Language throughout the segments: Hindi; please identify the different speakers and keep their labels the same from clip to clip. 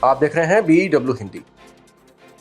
Speaker 1: आप देख रहे हैं BW हिंदी।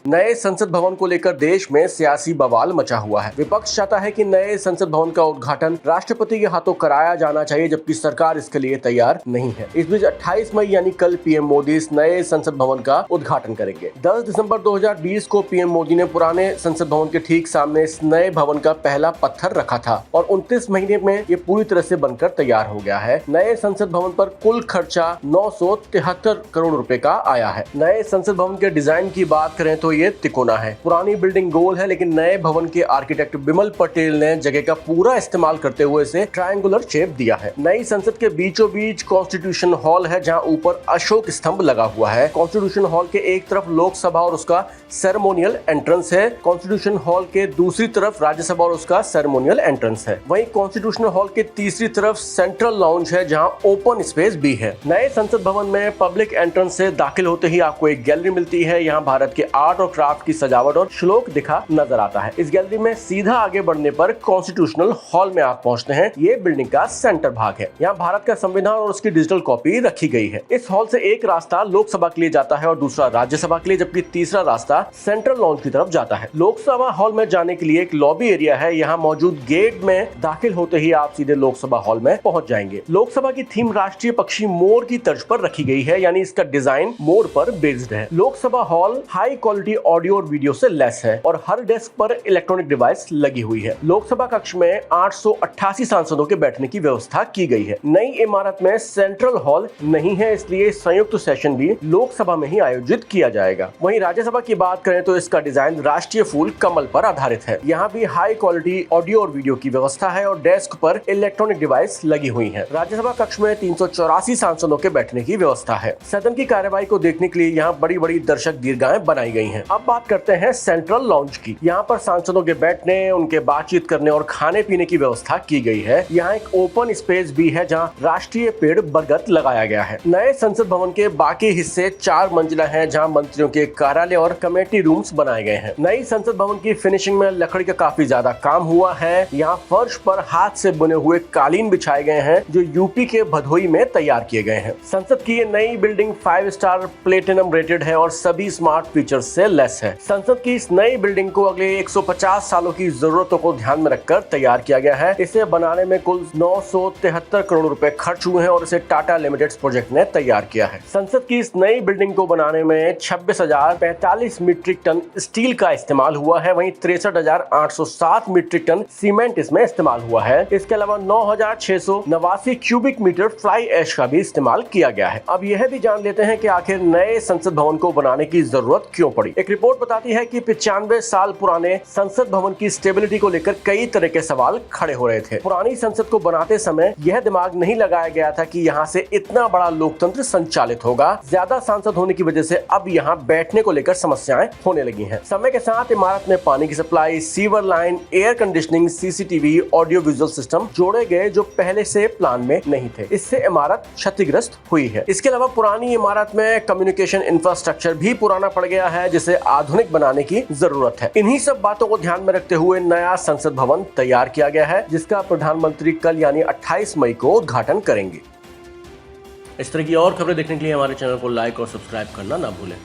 Speaker 1: नए संसद भवन को लेकर देश में सियासी बवाल मचा हुआ है। विपक्ष चाहता है कि नए संसद भवन का उद्घाटन राष्ट्रपति के हाथों कराया जाना चाहिए, जबकि सरकार इसके लिए तैयार नहीं है। इस बीच 28 मई यानी कल पीएम मोदी इस नए संसद भवन का उद्घाटन करेंगे। 10 दिसंबर 2020 को पीएम मोदी ने पुराने संसद भवन के ठीक सामने इस नए भवन का पहला पत्थर रखा था और 29 महीने में ये पूरी तरह से बनकर तैयार हो गया है। नए संसद भवन पर कुल खर्चा 973 करोड़ रुपए का आया है। नए संसद भवन के डिजाइन की बात करें तो ये तिकोना है। पुरानी बिल्डिंग गोल है, लेकिन नए भवन के आर्किटेक्ट बिमल पटेल ने जगह का पूरा इस्तेमाल करते हुए इसे ट्रायंगुलर शेप दिया है। नई संसद के बीचों बीच कॉन्स्टिट्यूशन हॉल है, जहां ऊपर अशोक स्तंभ लगा हुआ है। कॉन्स्टिट्यूशन हॉल के एक तरफ लोकसभा और उसका सेरेमोनियल एंट्रेंस है। कॉन्स्टिट्यूशन हॉल के दूसरी तरफ राज्यसभा और उसका सेरेमोनियल एंट्रेंस है। वहीं कॉन्स्टिट्यूशन हॉल के तीसरी तरफ सेंट्रल लाउंज है, जहां ओपन स्पेस भी है। नए संसद भवन में पब्लिक एंट्रेंस से दाखिल होते ही आपको एक गैलरी मिलती है। यहाँ भारत के आर्ट और क्राफ्ट की सजावट और श्लोक दिखा नजर आता है। इस गैलरी में सीधा आगे बढ़ने पर कॉन्स्टिट्यूशनल हॉल में आप पहुंचते हैं। ये बिल्डिंग का सेंटर भाग है। यहाँ भारत का संविधान और उसकी डिजिटल कॉपी रखी गई है। इस हॉल से एक रास्ता लोकसभा के लिए जाता है और दूसरा राज्यसभा के लिए, जबकि तीसरा रास्ता सेंट्रल लॉन्च की तरफ जाता है। लोकसभा हॉल में जाने के लिए एक लॉबी एरिया है। यहाँ मौजूद गेट में दाखिल होते ही आप सीधे लोकसभा हॉल में पहुंच जाएंगे। लोकसभा की थीम राष्ट्रीय पक्षी मोर की तर्ज पर रखी गई है, यानी इसका डिजाइन मोर पर बेस्ड है। Lok Sabha hall high quality audio और वीडियो से लेस है और हर डेस्क पर इलेक्ट्रॉनिक डिवाइस लगी हुई है। लोकसभा कक्ष में 888 सांसदों के बैठने की व्यवस्था की गई है। नई इमारत में सेंट्रल हॉल नहीं है, इसलिए संयुक्त सेशन भी लोकसभा में ही आयोजित किया जाएगा। वहीं राज्यसभा की बात करें तो इसका डिजाइन राष्ट्रीय फूल कमल पर आधारित है। यहाँ भी हाई क्वालिटी ऑडियो और वीडियो की व्यवस्था है और डेस्क पर इलेक्ट्रॉनिक डिवाइस लगी हुई है। राज्यसभा कक्ष में 384 सांसदों के बैठने की व्यवस्था है। सदन की कार्यवाही को देखने के लिए यहाँ बड़ी बड़ी दर्शक दीर्घाएं बनाई गई हैं। अब बात करते हैं सेंट्रल लॉन्च की। यहाँ पर सांसदों के बैठने, उनके बातचीत करने और खाने पीने की व्यवस्था की गई है। यहाँ एक ओपन स्पेस भी है, जहाँ राष्ट्रीय पेड़ बरगद लगाया गया है। नए संसद भवन के बाकी हिस्से 4 मंजिला हैं, जहाँ मंत्रियों के कार्यालय और कमेटी रूम्स बनाए गए हैं। नई संसद भवन की फिनिशिंग में लकड़ी का काफी ज्यादा काम हुआ है। यहाँ फर्श पर हाथ से बुने हुए कालीन बिछाए गए हैं, जो यूपी के भदोही में तैयार किए गए हैं। संसद की ये नई बिल्डिंग 5 स्टार प्लेटिनम रेटेड है और सभी स्मार्ट फीचर्स से लेस है। संसद की इस नई बिल्डिंग को अगले 150 सालों की जरूरतों को ध्यान में रखकर तैयार किया गया है। इसे बनाने में कुल 973 करोड़ रुपए खर्च हुए हैं और इसे टाटा लिमिटेड प्रोजेक्ट ने तैयार किया है। संसद की इस नई बिल्डिंग को बनाने में 26,045 मीट्रिक टन स्टील का इस्तेमाल हुआ है। वहीं 63,807 मीट्रिक टन सीमेंट इसमें इस्तेमाल हुआ है। इसके अलावा 9,689 क्यूबिक मीटर फ्लाई ऐश का भी इस्तेमाल किया गया है। अब यह भी जान लेते हैं कि आखिर नए संसद भवन को बनाने की जरूरत क्यों पड़ी। एक रिपोर्ट बताती है कि 95 साल पुराने संसद भवन की स्टेबिलिटी को लेकर कई तरह के सवाल खड़े हो रहे थे। पुरानी संसद को बनाते समय यह दिमाग नहीं लगाया गया था कि यहाँ से इतना बड़ा लोकतंत्र संचालित होगा। ज्यादा सांसद होने की वजह से अब यहाँ बैठने को लेकर समस्याएं होने लगी हैं। समय के साथ इमारत में पानी की supply, sewer line, air conditioning, CCTV, audio visual system जोड़े गए, जो पहले से प्लान में नहीं थे। इससे इमारत क्षतिग्रस्त हुई है। इसके अलावा पुरानी इमारत में कम्युनिकेशन इंफ्रास्ट्रक्चर भी पुराना पड़ गया है, जिसे आधुनिक बनाने की जरूरत है। इन्हीं सब बातों को ध्यान में रखते हुए नया संसद भवन तैयार किया गया है, जिसका प्रधानमंत्री कल यानी 28 मई को उद्घाटन करेंगे। इस तरह की और खबरें देखने के लिए हमारे चैनल को लाइक और सब्सक्राइब करना ना भूलें।